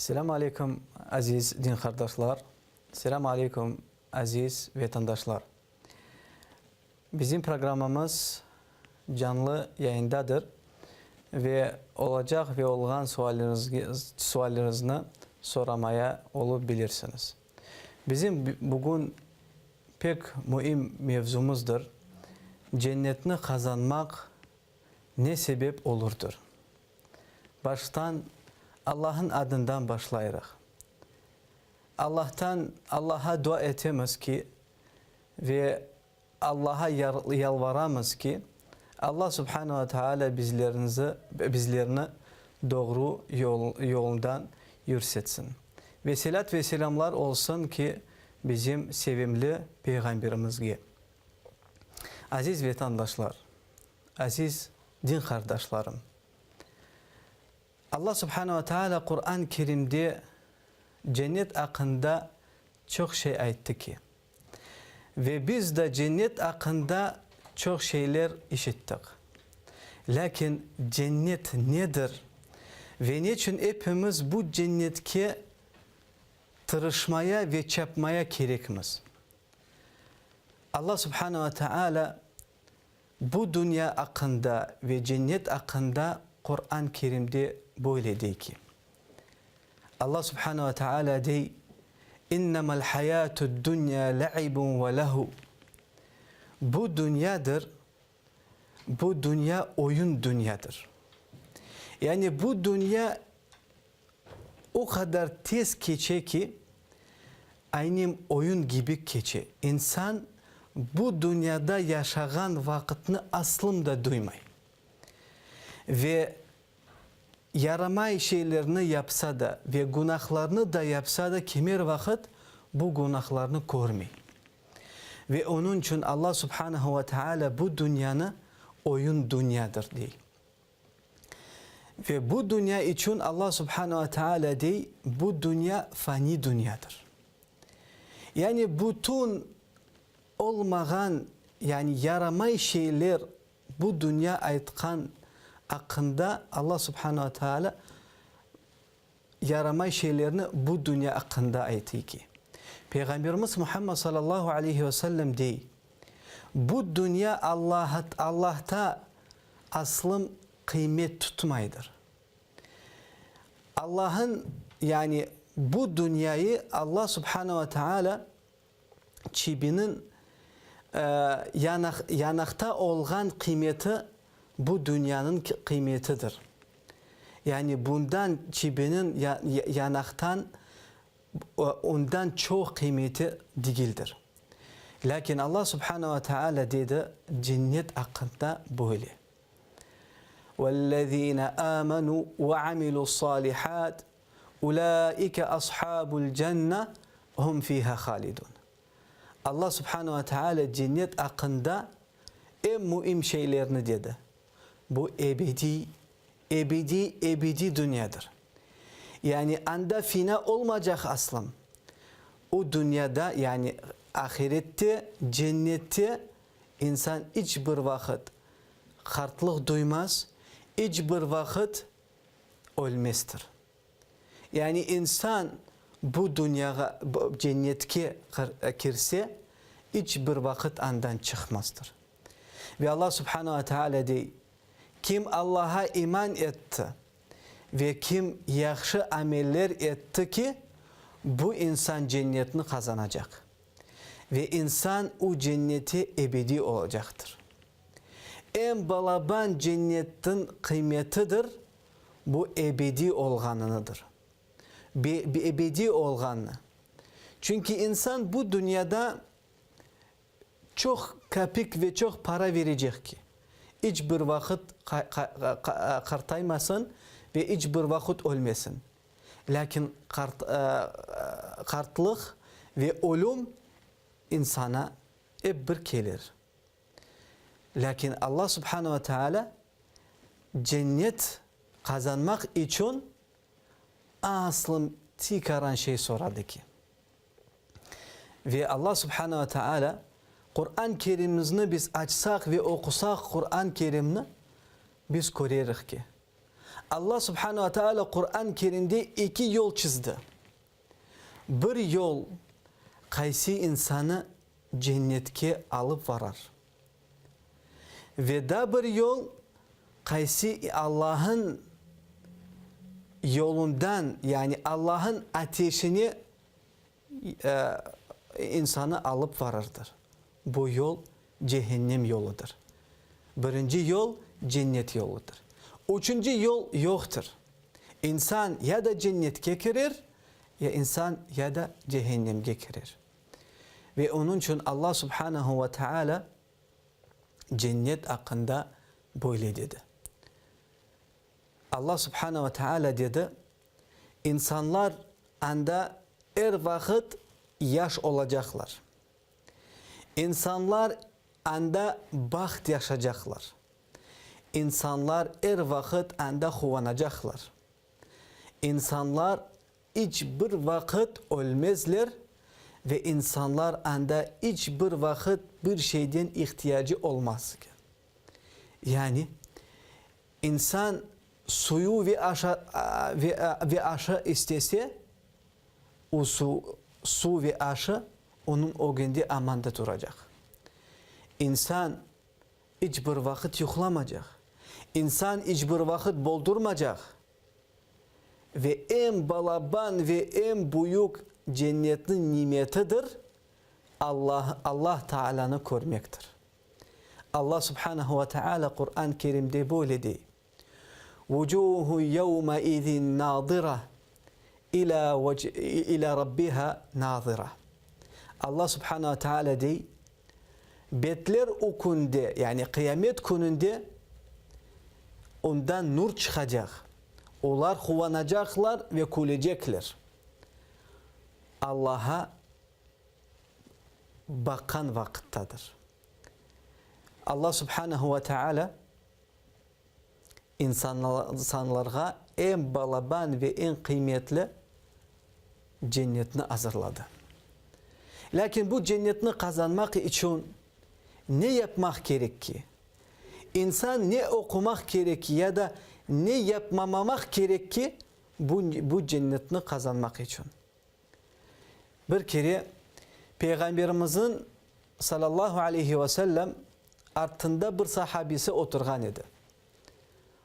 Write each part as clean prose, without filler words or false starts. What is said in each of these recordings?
Selamun Aleyküm aziz din kardeşler. Selamun Aleyküm aziz vatandaşlar. Bizim programımız canlı yayındadır ve olacak ve olğan suallerinizi soramaya olabilirsiniz. Bizim bugün pek mühim mevzumuzdur. Cennetini kazanmak ne sebep olurdur? Baştan Allah'ın adından başlayarak. Allah'a dua etmemiz ki ve Allah'a yalvaramız ki Allah Subhanahu ve Teala bizlerini doğru yoldan yürütsin. Ve selat ve selamlar olsun ki bizim sevimli Peygamberimizge. Aziz vatandaşlar, aziz din kardeşlerim. Allah Subhanahu ve Teala Kur'an-ı Kerim'de cennet hakkında çok şey ayetti ki. Ve biz de cennet hakkında çok şeyler işittik. Lakin cennet nedir? Ve niçin hepimiz bu cennetke tırışmaya ve çapmaya gerekimiz? Allah Subhanahu ve Teala bu dünya hakkında ve cennet hakkında Kur'an-ı Kerim'de böyle diyor ki. Allah Subhanahu ve Teala diyor: İnnemel hayatud dunya la'ibun ve lahu. Bu dünyadır. Bu dünya oyun dünyadır. Yani bu dünya o kadar tez geçe ki aynı oyun gibi geçe. İnsan bu dünyada yaşayan vakitini aslında duymay. Ve yaramay şeylerini yapsa da ve günahlarını da yapsa da kimir vakit bu günahlarını görmey. Ve onun için Allah Subhanahu ve Teala bu dünyanı oyun dünyadır değil. Ve bu dünya için Allah Subhanahu ve Teala değil, bu dünya fani dünyadır. Yani bütün olmayan, yani yaramay şeyler bu dünya aytkan hakkında Allah Subhanahu ve Teala yaramay şeylerini bu dünya hakkında ayetiyor ki. Peygamberimiz Muhammed sallallahu aleyhi ve sellem değil. Bu dünya Allah'ta aslım kıymet tutmaydır. Allah'ın yani bu dünyayı Allah Subhanahu ve Teala çibinin yanakta olan kıymeti bu dünyanın kıymetidir. Yani bundan çibinin yanaktan ondan çok kıymeti değildir. Lakin Allah Subhanahu ve Teala dedi cennet hakkında böyle. وَالَّذ۪ينَ آمَنُوا وَعَمِلُوا الصَّالِحَاتِ اُولَٰئِكَ أَصْحَابُ الْجَنَّةِ هُمْ ف۪يهَا خَالِدُونَ. Allah Subhanahu ve Teala cennet hakkında en mühim şeylerini dedi. Bu ebedi dünyadır. Yani anda fina olmayacak aslım. O dünyada yani ahirette, cennette insan hiçbir vakit kartlık duymaz, hiçbir vakit ölmezdir. Yani insan bu dünyaya, cennetke girse hiçbir vakit andan çıkmazdır. Ve Allah Subhanahu ve Teala diyor, kim Allah'a iman etti ve kim yaxşı ameller etti ki bu insan cennetini kazanacak. Ve insan o cenneti ebedi olacaktır. En balaban cennetin kıymetidir. Bu ebedi olganıdır. Bir ebedi olganı. Çünkü insan bu dünyada çok kapik ve çok para verecek ki hiçbir vakit kartaymasın ve hiçbir vakit ölmesin. Lakin kartlık ve ölüm insana hep bir gelir. Lakin Allah Subhanahu ve Teala cennet kazanmak için aslım tikaran şey soradı ki. Ve Allah Subhanahu ve Teala Kur'an-ı Kerim'imizni biz açsak ve okusak Kur'an-ı Kerim'ni biz görürük ki Allah subhanahu ve teala Kur'an-ı Kerim'de iki yol çizdi. Bir yol kaysi insanı cennetke alıp varar. Ve da bir yol kaysi Allah'ın yolundan, yani Allah'ın ateşini insanı alıp varırdır. Bu yol cehennem yoludur. Birinci yol cennet yoludur. Üçüncü yol yoktur. İnsan ya da cennetke girer, ya insan ya da cehennemge girer. Ve onun için Allah subhanahu ve teala cennet hakkında böyle dedi. Allah subhanahu ve teala dedi, insanlar anda vakit yaş olacaklar. İnsanlar anda baht yaşayacaklar. İnsanlar vakit anda huvanacaklar. İnsanlar hiçbir vakit ölmezler ve insanlar anda hiçbir vakit bir şeyden ihtiyacı olmaz. Yani insan suyu ve aşı istese, o su ve aşı onun o günde amanda duracak. İnsan hiçbir vakit yoklamayacak. İnsan hiçbir vakit boldurmayacak. Ve en balaban ve en büyük cennetin nimetidir Allah Teala'nı görmektir. Allah Subhanahu ve Teala Kur'an-ı Kerim'de böyle diyor. Vucuhu yevme izin nadira ila rabbiha nadira. Allah Subhanahu ve Teala diyor, betler o günde, yani kıyamet gününde ondan nur çıkacak. Onlar huvanacaklar ve kulecekler. Allah'a bakan vakittedir. Allah Subhanahu ve Teala insanlara en balaban ve en kıymetli cennetini hazırladı. Lakin bu cennetini kazanmak için ne yapmak gerek ki? İnsan ne okumak gerek ya da ne yapmamak gerek ki bu cennetini kazanmak için? Bir kere Peygamberimizin sallallahu aleyhi ve sellem altında bir sahabisi oturgan idi.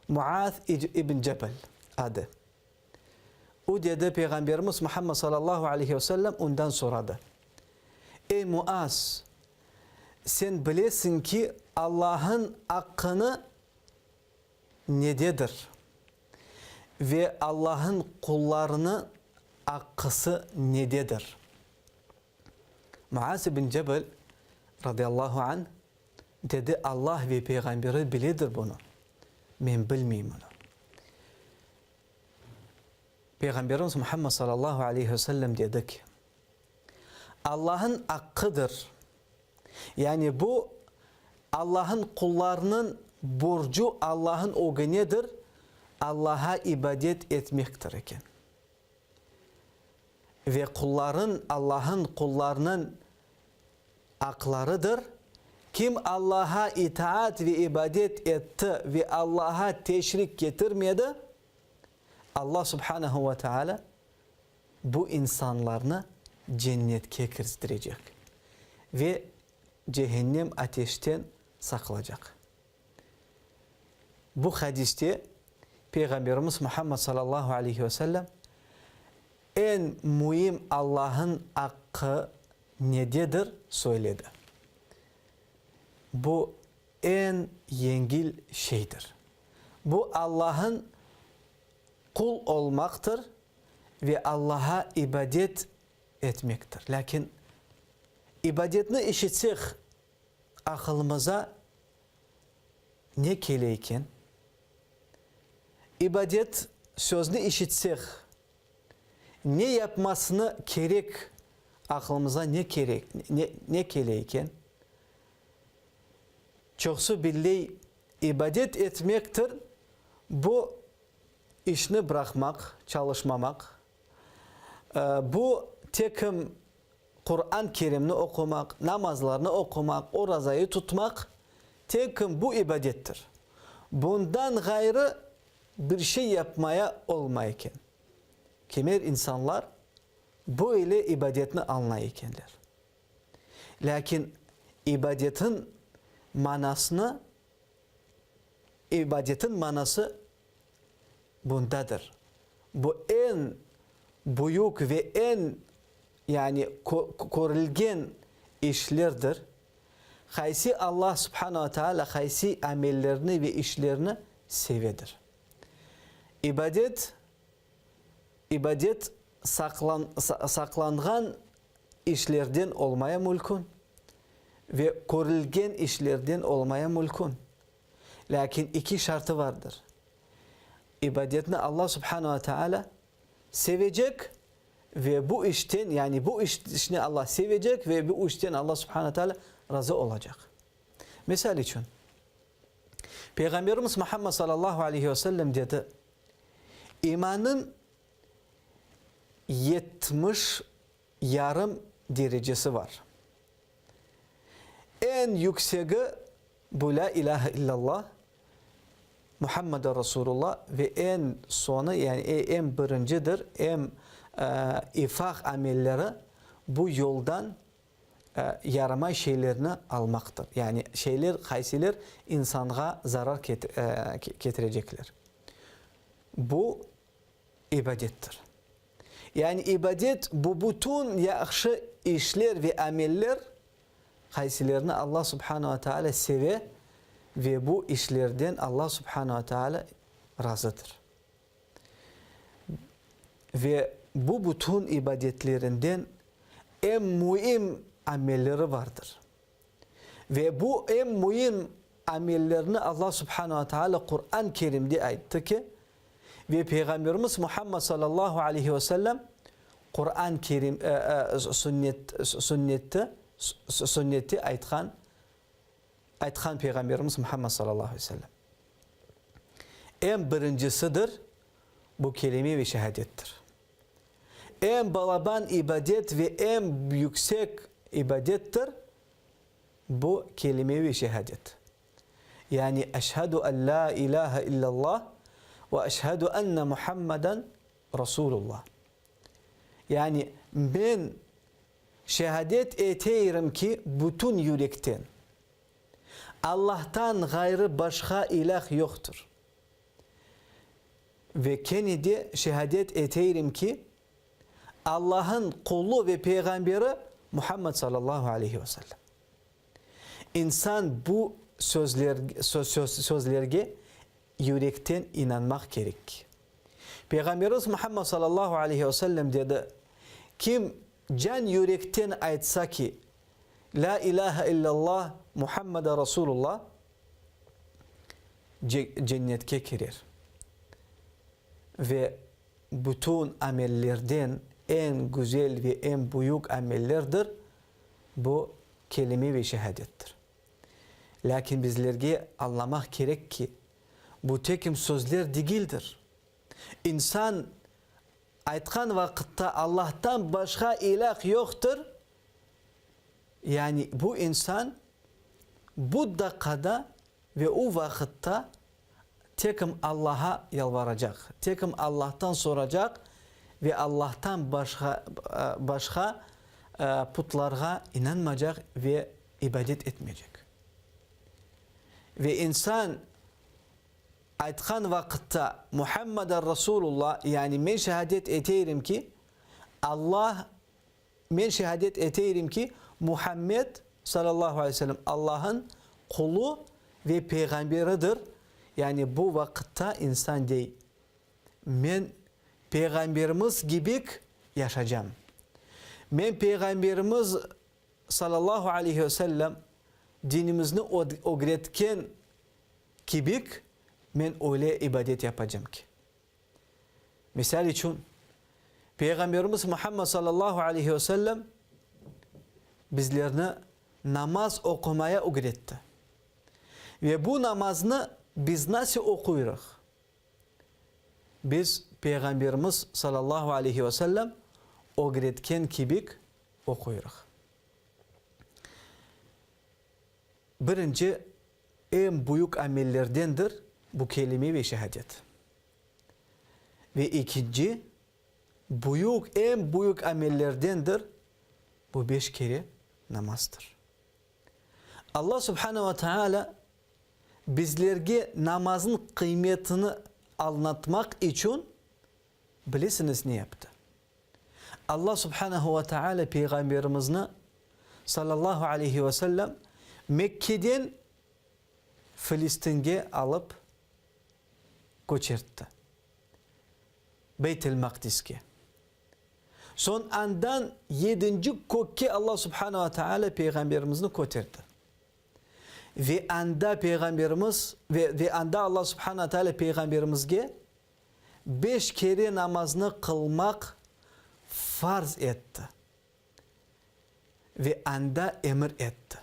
Muaz ibn Cebel adı. O dedi, Peygamberimiz Muhammed sallallahu aleyhi ve sellem ondan soradı. Ey Muaz, sen bilesin ki Allah'ın hakkını nededir? Ve Allah'ın kullarının hakkısı nededir? Muaz ibn Cebel radıyallahu anh dedi, Allah ve Peygamberi biledir bunu. Ben bilmeyeyim bunu. Peygamberimiz Muhammed sallallahu aleyhi ve sellem dedi ki, Allah'ın hakkıdır. Yani bu Allah'ın kullarının borcu, Allah'ın o nedir? Allah'a ibadet etmektir iken. Ve Allah'ın kullarının haklarıdır. Kim Allah'a itaat ve ibadet etti ve Allah'a teşrik getirmedi, Allah Subhanahu ve Teala bu insanlarını cennetke girdirecek ve cehennem ateşten saklayacak. Bu hadiste Peygamberimiz Muhammed sallallahu aleyhi ve sellem en mühim Allah'ın hakkı nedir söyledi. Bu en yengil şeydir. Bu Allah'ın kul olmaktır ve Allah'a ibadet etmektir. Lakin ibadetini işitsek aklımıza ne geleyken, ibadet sözünü işitsek ne yapmasını gerek, aklımıza ne geleyken, çoksu billahi ibadet etmektir. Bu işini bırakmak, çalışmamak, bu tekim Kur'an-ı Kerim'ini okumak, namazlarını okumak, o razayı tutmak, tekim bu ibadettir. Bundan gayrı bir şey yapmaya olmayken. Kemer insanlar böyle ibadetini anlayıkenler. Lakin ibadetin manası bundadır. Bu en büyük ve en korulgen işlerdir. Haysi Allah subhanahu wa ta'ala haysi amellerini ve işlerini sevedir. İbadet saklanğan işlerden olmaya mülkün ve korulgen işlerden olmaya mülkün. Lakin iki şartı vardır. İbadetini Allah subhanahu wa ta'ala sevecek ve bu işten bu işini Allah sevecek ve bu işten Allah subhanahu wa ta'ala razı olacak. Misal için Peygamberimiz Muhammed sallallahu aleyhi ve sellem dedi, imanın 70 yarım derecesi var. En yükseği bu la ilahe illallah Muhammed Resulullah ve en sonu en birincidir, en ifak amelleri bu yoldan yarama şeylerini almaktır. Yani haysiler insana zarar getirecekler. Bu ibadettir. Yani ibadet bu bütün yaxşı işler ve ameller haysilerini Allah subhanahu wa ta'ala sever ve bu işlerden Allah subhanahu wa ta'ala razıdır. Ve bu bütün ibadetlerinden en mühim amelleri vardır. Ve bu en mühim amellerini Allah subhanahu wa ta'ala Kur'an-ı Kerim'de ayetti ki ve Peygamberimiz Muhammed sallallahu aleyhi ve sellem Kur'an-ı Kerim sünneti aytkan Peygamberimiz Muhammed sallallahu aleyhi ve sellem. En birincisidir bu kelime ve şehadettir. En balaban ibadet ve en yüksek ibadettir bu kelime ve şehadet. Yani eşhedü en la ilahe illallah ve eşhedü enne Muhammeden Resulullah. Yani ben şehadet eteyim ki bütün yürekten Allah'tan gayrı başka ilah yoktur. Ve kendi şehadet eteyim ki Allah'ın kulu ve peygamberi Muhammed sallallahu aleyhi ve sellem. İnsan bu sözlerge yürekten inanmak gerek. Peygamberimiz Muhammed sallallahu aleyhi ve sellem dedi, kim can yürekten aytsa ki la ilahe illallah Muhammed Resulullah cennetke girer. Ve bütün amellerden en güzel ve en büyük amellerdir bu kelime ve şehadettir. Lakin bizlerge anlamak gerek ki bu tekim sözler değildir. İnsan aytkan vakitte Allah'tan başka ilah yoktur. Yani bu insan bu dakikada ve o vakitte tekim Allah'a yalvaracak. Tekim Allah'tan soracak ve Allah'tan başka putlarga inanmayacak ve ibadet etmeyecek. Ve insan aytkan vakitte Muhammeden Resulullah yani ben şehadet eteyim ki Muhammed sallallahu aleyhi ve sellem Allah'ın kulu ve peygamberidir. Yani bu vakitte insan değil. Ben peygamberimiz gibi yaşayacağım. Ben peygamberimiz sallallahu aleyhi ve sellem dinimizni öğretken gibi ben öyle ibadet yapacağım ki. Misal için Peygamberimiz Muhammed sallallahu aleyhi ve sellem bizlerine namaz okumaya öğretti. Ve bu namazını biz nasıl okuyoruz? Biz Peygamberimiz sallallahu aleyhi ve sellem öğretken gibi okuyoruz. Birinci en büyük amellerdendir bu kelime ve şehadet. Ve ikinci, en büyük amellerdendir. Bu 5 kere namazdır. Allah subhanehu ve teala bizlerge namazın kıymetini anlatmak için bilirsiniz ne yaptı? Allah subhanehu ve teala peygamberimizini sallallahu aleyhi ve sellem Mekke'den Filistin'e alıp göçertti. Beyt-el Makdis'e. Son andan 7. kökke Allah subhanehu ve teala peygamberimizni götürdü. Ve anda peygamberimiz ve anda Allah subhanehu ve teala peygamberimizge 5 kere namazını kılmak farz etti. Ve anda emir etti.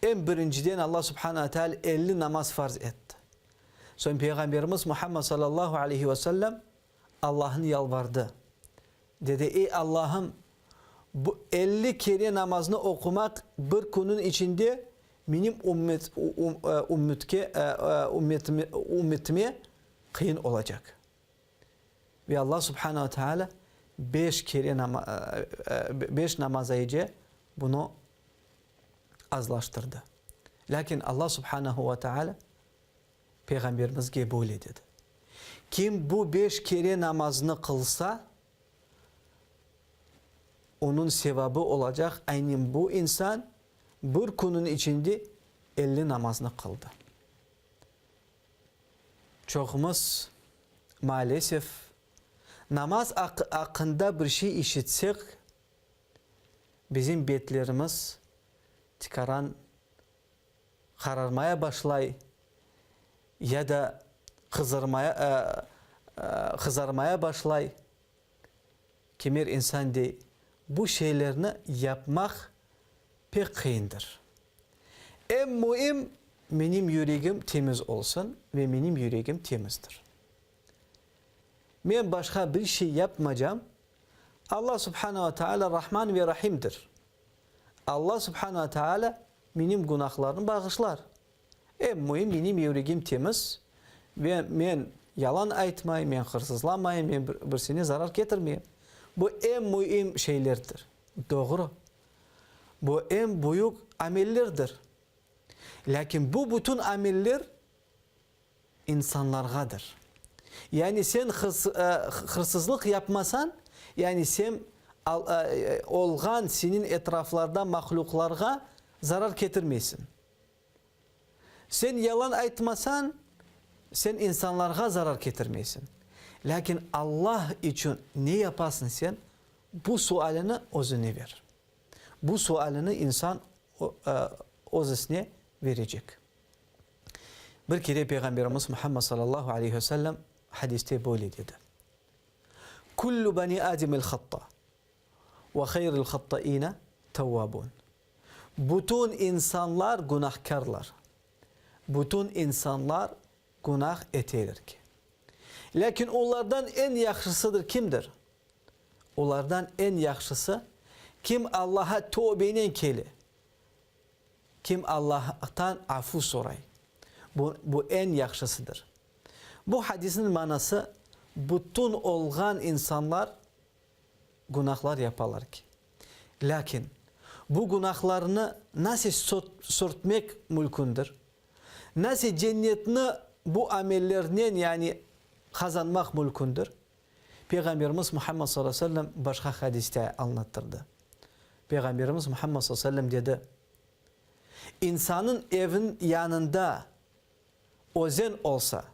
En birinciden Allah subhanehu ve teala 50 namaz farz etti. Sonra peygamberimiz Muhammed sallallahu aleyhi ve sellem Allah'ın yalvardı. Dedi ey Allah'ım bu 50 kere namazını okumak bir günün içinde benim ümmetime kıyın olacak. Ve Allah subhanehu ve teala 5 namaz ayıcı bunu azlaştırdı. Lakin Allah subhanehu ve teala peygamberimizge böyle dedi. Kim bu 5 kere namazını kılsa onun sevabı olacak. Aynen bu insan bir günün içinde 50 namazını kıldı. Çoğumuz maalesef namaz hakkında bir şey işitsek bizim betlerimiz kararmaya başlay ya da kızarmaya başlay. Kimir insan değil. Bu şeylerini yapmak pek kıyındır. En mühim benim yüreğim temiz olsun ve benim yüreğim temizdir. Ben başka bir şey yapmayacağım. Allah subhanehu ve teala Rahman ve Rahim'dir. Allah subhanehu ve teala benim günahlarımı bağışlar. En mühim benim yüreğim temiz ve ben yalan aytmayayım, ben hırsızlamayayım, ben birisine zarar getirmeyeyim. Bu en mühim şeylerdir. Doğru. Bu en büyük amellerdir. Lakin bu bütün ameller insanlargadır. Yani sen hırsızlık yapmasan, yani sen olgan senin etraflarda mahluklarga zarar getirmesin. Sen yalan aytmasan, sen insanlarga zarar getirmesin. Lakin Allah için ne yapasın sen? Bu sualini özüne ver. Bu sualini insan özüne verecek. Bir kere Peygamberimiz Muhammed sallallahu aleyhi ve sellem hadiste böyle dedi. Kullu bani ademil hatta ve hayril hattaine tevvabun. Bütün insanlar günahkarlar. Bütün insanlar günah ederler ki. Lakin onlardan en yaxşısıdır kimdir? Onlardan en yaxşısı kim Allah'a tövbeyle keli. Kim Allah'tan afu soray. Bu en yaxşısıdır. Bu hadisin manası bütün olgan insanlar günahlar yaparlar ki. Lakin bu günahlarını nasıl sürtmek mümkündür? Nasıl cennetini bu amellerinden yani kazanmak mümkündür? Peygamberimiz Muhammed sallallahu aleyhi ve sellem başka hadiste anlattırdı. Peygamberimiz Muhammed sallallahu aleyhi ve sellem dedi. İnsanın evin yanında ozen olsa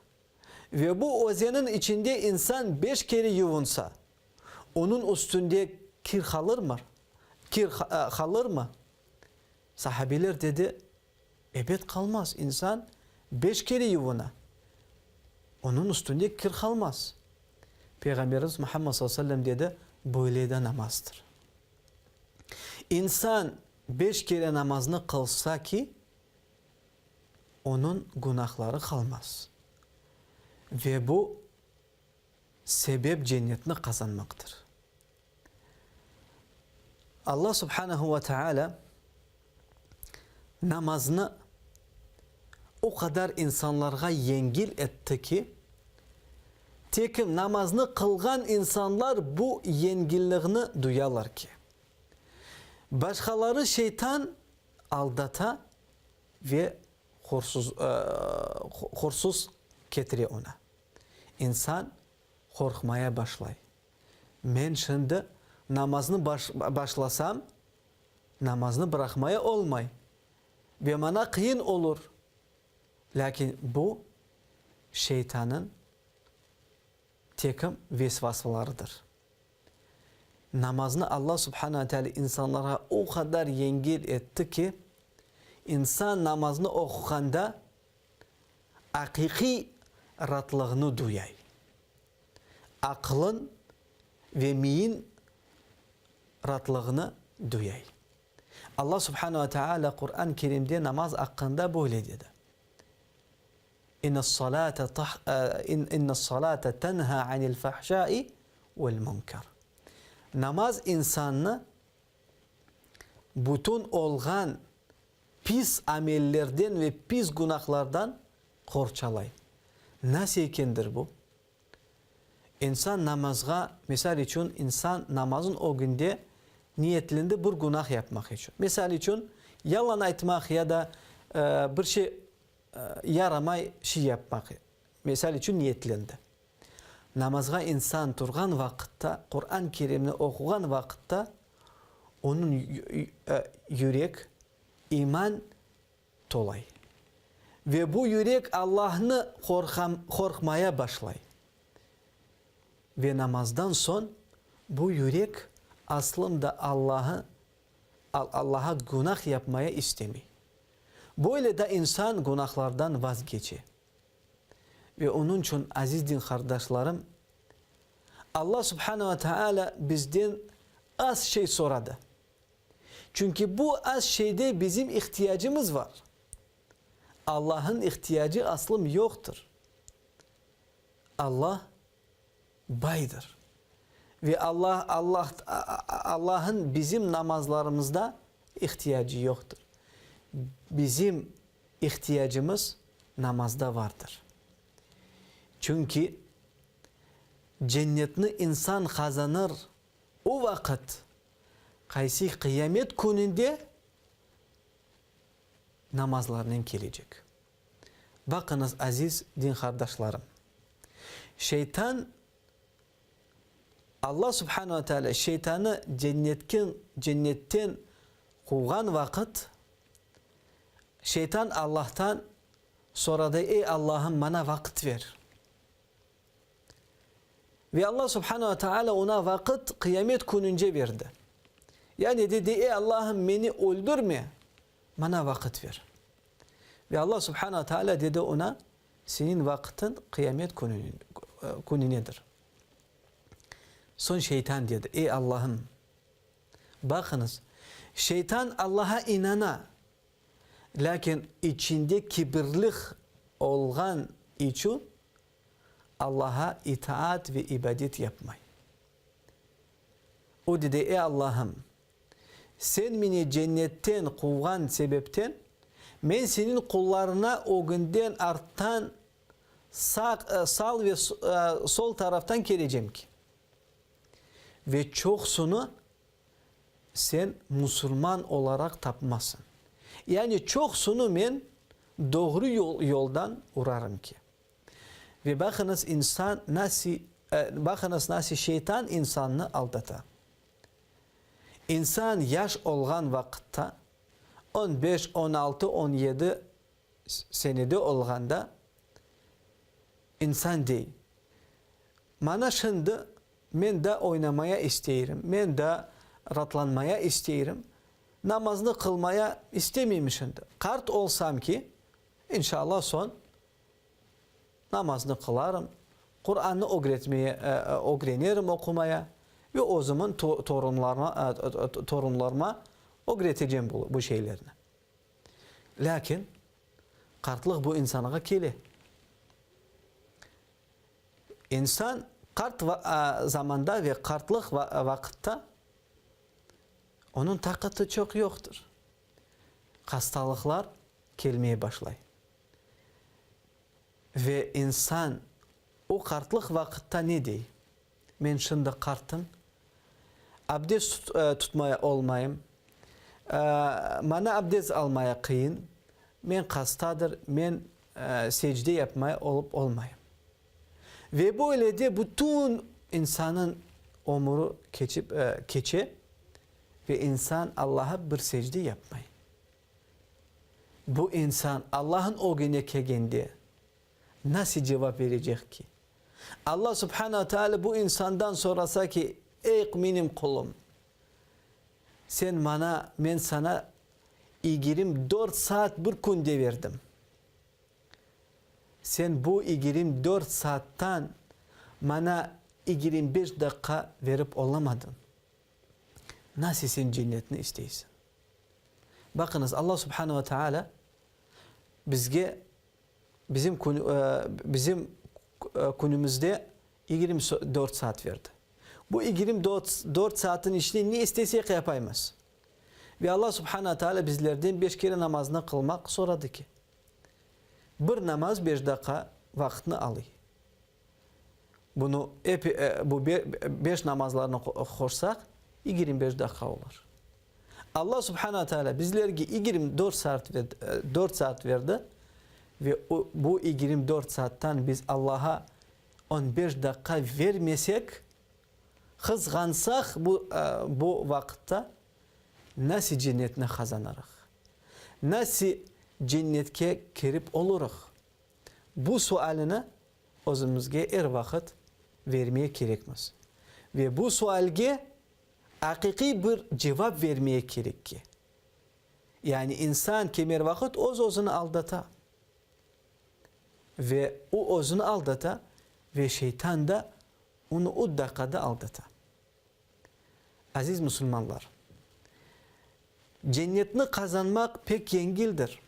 ve bu ozenin içinde insan 5 kere yuvunsa onun üstünde kir kalır mı? Kalır mı? Sahabeler dedi evet kalmaz. İnsan 5 kere yuvuna. Onun üstünde kir kalmaz. Peygamberimiz Muhammed sallallahu aleyhi ve sellem dedi böyle de namazdır. İnsan 5 kere namazını kılsa ki onun günahları kalmaz. Ve bu sebep cennetini kazanmaktır. Allah subhanahu ve teala namazını o kadar insanlara yengil etti ki tekim namazını kılgan insanlar bu yengilliğini duyarlar ki. Başkaları şeytan aldata ve horsuz getiriyor ona. İnsan korkmaya başlay. Ben şimdi namazını başlasam namazını bırakmaya olmay. Ve bana kıyın olur. Lakin bu şeytanın tekim vesvaslarıdır. Namazını Allah subhanahu teala insanlara o kadar yengil etti ki insan namazını okuyanda hakiki rahatlığını duyay. Aklın ve miyin rahatlığını duyay. Allah subhanahu teala Kur'an-ı Kerim'de namaz hakkında böyle dedi. İnne salate tenha anil fahşai vel munkar. Namaz insanını bütün olgan pis amellerden ve pis günahlardan korçalay. Nasıl ikendir bu? İnsan namazga, misal için insan namazın o günde niyetlerinde bir günah yapmak için. Misal için yalan aytmak ya da bir şey yaramay şey yapmak. Misal için niyetlerinde. Namazga insan turgan vakitte, Kur'an-ı Kerim'ini okugan vakitte onun yürek iman tolay. Ve bu yürek Allah'ını korkmaya başlay. Ve namazdan son bu yürek aslında Allah'a günah yapmaya istemiyor. Böyle de insan günahlardan vazgeçiyor. Ve onun için aziz din kardeşlerim, Allah subhanahu ve teala bizden az şey soradı. Çünkü bu az şeyde bizim ihtiyacımız var. Allah'ın ihtiyacı aslım yoktur. Allah baydır. Ve Allah'ın bizim namazlarımızda ihtiyacı yoktur. Bizim ihtiyacımız namazda vardır. Çünkü cennetini insan kazanır o vakit kaysi kıyamet gününde namazlarının gelecek. Bakınız aziz din kardeşlerim. Şeytan Allah subhanahu wa ta'ala şeytanı cennetten kovgan vakit şeytan Allah'tan sonra da ey Allah'ım bana vakit ver. Ve Allah subhanahu wa ta'ala ona vakit kıyamet gününce verdi. Yani dedi ey Allah'ım beni öldürme, bana vakit ver. Ve Allah subhanahu wa ta'ala dedi ona senin vakitin kıyamet gününedir. Son şeytan dedi ey Allah'ım bakınız şeytan Allah'a inana lakin içinde kibirlik olgan için Allah'a itaat ve ibadet yapmay. O dedi ey Allah'ım sen beni cennetten kovgan sebepten ben senin kullarına o günden artan sağ ve sol taraftan geleceğim ki. Ve çoksunu sen Müslüman olarak tapmasın. Yani çoksunu ben doğru yoldan uğrarım ki. Ve bakınız insan nasıl şeytan insanını aldatar. İnsan yaş olgan vakitte 15, 16, 17 senede olganda insan değil. Bana şimdi ben de oynamaya isteyirim. Ben de rahatlanmaya isteyirim. Namazını kılmaya istemeyim şimdi. Kart olsam ki inşallah son namazını kılarım. Kur'an'ı öğrenirim okumaya. Ve o zaman torunlarıma öğreteceğim bu şeylerini. Lakin kartlık bu insana gele. İnsan kart zamanda ve kartlık vakitte onun takatı çok yoktur. Hastalıklar gelmeye başlay. Ve insan o kartlık vakitte ne dey? Men şimdi kartım. Abdest tutmaya olmayayım. Bana abdest almaya kıyın. Men kastadır. Men secde yapmaya olup olmayayım. Ve böyle de bütün insanın umuru keçe ve insan Allah'a bir secde yapmayı. Bu insan Allah'ın o güne geldiğinde nasıl cevap verecek ki? Allah subhanahu teala bu insandan sorasa ki ey benim kulum sen bana ben sana 24 saat bir günde verdim. Sen bu 24 saatten bana 25 dakika verip olamadın. Nasıl sen cennetini istiyorsun? Bakınız Allah subhanahu ve teala bizim günümüzde 24 saat verdi. Bu 24 saatin içinde ne istesek yapayımız. Ve Allah subhanahu teala bizlerden 5 kere namazını kılmak soradı ki. Bir namaz 5 dakika vaktini alıyor. Bu 5 namazlarını korsak 25 dakika olur. Allah subhanahu teala bizlerge 4 saat verdi ve bu 24 saatten biz Allah'a 15 dakika vermesek, kızgansak bu vakitte nasıl cennetini kazanırız? Nasıl cennetke kirip oluruz? Bu sualını özümüzge her vakit vermeye gerekmez. Ve bu sualge hakiki bir cevap vermeye gerek ki. Yani insan kemer vakit özünü aldata. Ve o özünü aldata ve şeytan da onu o dakikada aldata. Aziz Müslümanlar, cennetini kazanmak pek yengildir.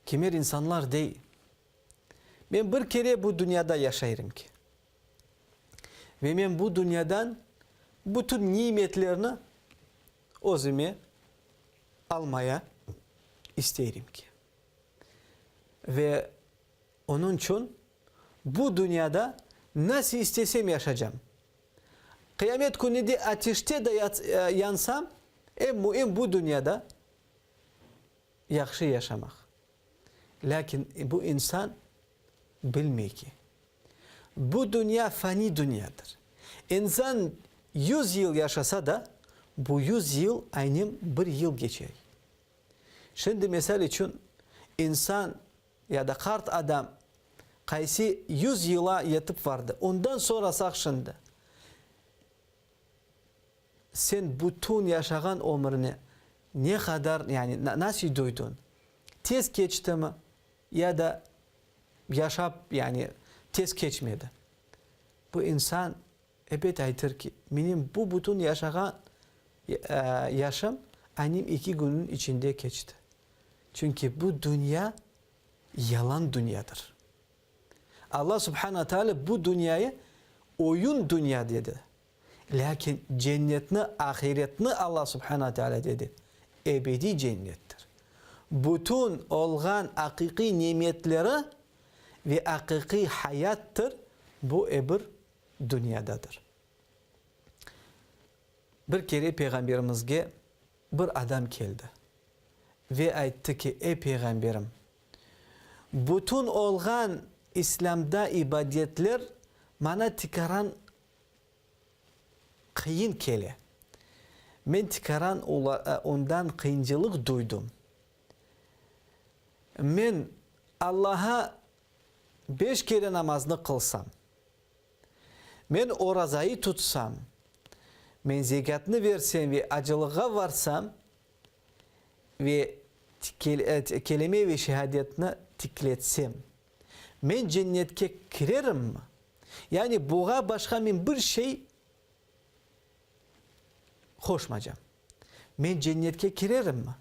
Kemer insanlar değil. Ben bir kere bu dünyada yaşayırım ki. Ve ben bu dünyadan bütün nimetlerini özüme almaya isterim ki. Ve onun için bu dünyada nasıl istesem yaşayacağım. Kıyamet gününde ateşte de yansam en mühim bu dünyada yaxşı yaşamak. Lakin bu insan bilmiyor ki. Bu dünya fani dünyadır. İnsan 100 yıl yaşasa da bu 100 yıl aynı bir yıl geçer. Şimdi mesela için insan ya da kart adam kaysi 100 yıla yatıp vardı. Ondan sonra şimdi sen bütün yaşayan ömrünü ne kadar yani nasıl duydun? Tez geçti mi? Ya da yaşap yani tez geçmedi. Bu insan ebed aytır ki benim bu bütün yaşayan yaşam annem 2 günün içinde geçti. Çünkü bu dünya yalan dünyadır. Allah subhanahu teala bu dünyayı oyun dünya dedi. Lakin cennetini, ahiretini Allah subhanahu teala dedi. Ebedi cennettir. Bütün olğan hakiki nimetleri ve hakiki hayattır. Bu ebir dünyadadır. Bir kere Peygamberimizge bir adam geldi. Ve aytti ki ey Peygamberim bütün olğan İslam'da ibadetler bana tikaran kıyın kele. Ben tikaran ondan kıyıncılık duydum. Ben Allah'a 5 kere namazını kılsam, ben orazayı tutsam, ben zekatını versem ve acılığa varsam ve kelime ve şehadetini tikletsem, ben cennetke girerim mi? Yani buğa başka bir şey koşmayacağım. Ben cennetke girerim mi?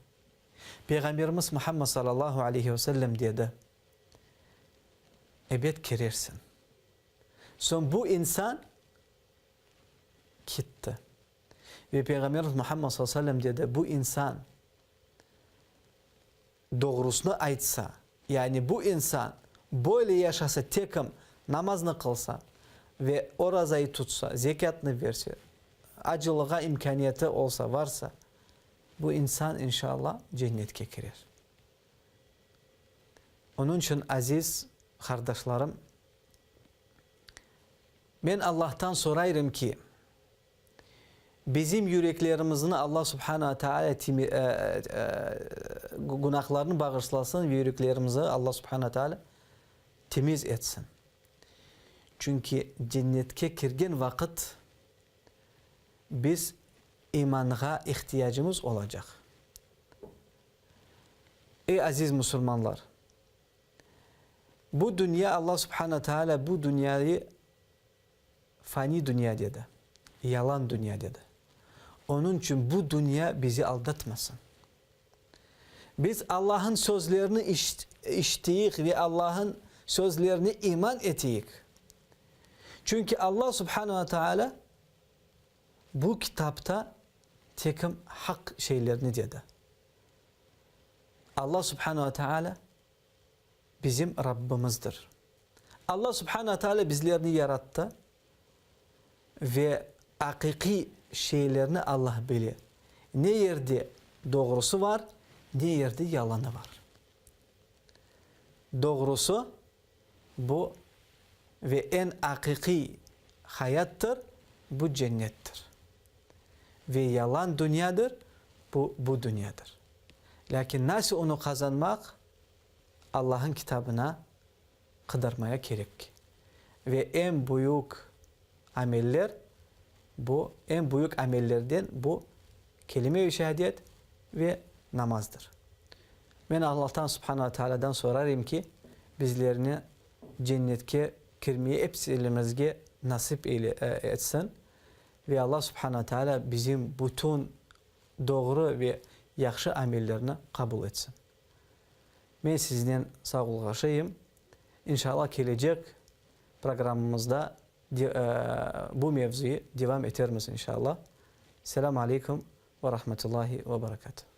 Peygamberimiz Muhammed sallallahu aleyhi ve sellem dedi. Evet girersin. Son bu insan gitti. Ve Peygamberimiz Muhammed sallallahu aleyhi ve sellem dedi. Bu insan doğrusunu aytsa, yani bu insan böyle yaşasa, tekim namazını kılsa ve o razayı tutsa, zekatını verse, acılığa imkaniyeti olsa, varsa, bu insan inşallah cennetke girer. Onun için aziz kardeşlerim, ben Allah'tan sorayım ki bizim yüreklerimizin Allah Subhanahu Teala günahlarını bağışlasın ve yüreklerimizi Allah Subhanahu Teala temiz etsin. Çünkü cennetke girgen vakit biz imanğa ihtiyacımız olacak. Ey aziz Müslümanlar, bu dünya Allah Subhanahu Teala bu dünyayı fani dünya dedi. Yalan dünya dedi. Onun için bu dünya bizi aldatmasın. Biz Allah'ın sözlerini işittik ve Allah'ın sözlerini iman ettik. Çünkü Allah Subhanahu Teala bu kitapta tekim hak şeylerini dedi. Allah Subhanahu Teala bizim Rabbimizdir. Allah Subhanahu Teala bizlerini yarattı ve hakiki şeylerini Allah bilir. Ne yerde doğrusu var, ne yerde yalanı var. Doğrusu bu ve en hakiki hayattır, bu cennettir. Ve yalan dünyadır, bu dünyadır. Lakin nasıl onu kazanmak? Allah'ın kitabına kıdırmaya gerek. Ve en büyük ameller, bu en büyük amellerden bu kelime-i şehadet ve namazdır. Ben Allah'tan Subhanahu Teala'dan sorarım ki bizlerini cennetke girmeyi hepsilimizge nasip etsin. Ve Allah Subhanahu Teala bizim bütün doğru ve yaxşı amellerini kabul etsin. Ben sizden sağollaşayım. İnşallah gelecek programımızda bu mevzuyu devam ederimiz inşallah. Selamun Aleyküm ve Rahmetullahi ve Berekatuhu.